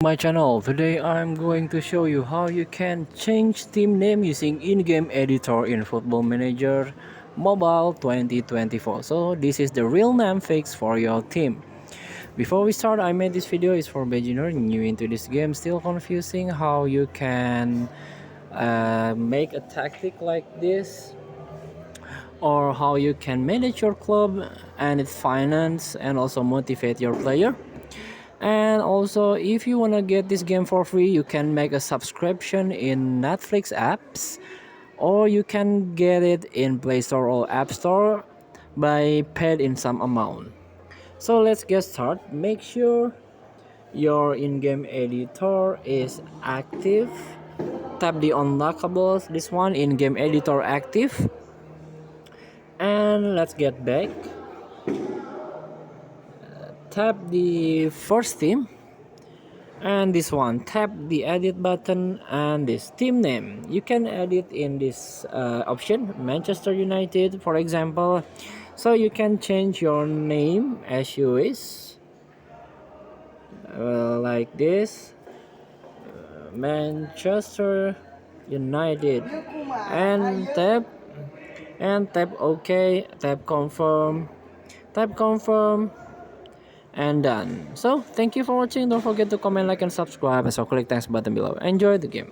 My channel. Today I'm going to show you how you can change team name using in-game editor in Football Manager Mobile 2024. So this is the real name fix for your team. Before we start, I made this video is for beginner new into this game, still confusing how you can make a tactic like this, or how you can manage your club and its finance and also motivate your player. And also, if you want to get this game for free, you can make a subscription in Netflix apps, or you can get it in Play Store or App Store by paid in some amount. So let's get started. Make sure your in-game editor is active. Tap the unlockables, this one, in-game editor active. And let's get back. Tap the first team, and this one, tap the edit button and this team name. You can edit in this option, Manchester United for example. So you can change your name as you wish, like this, Manchester United, and tap OK, tap confirm, and done. So thank you for watching. Don't forget to comment, like, and subscribe, and so click thanks button below. Enjoy the game.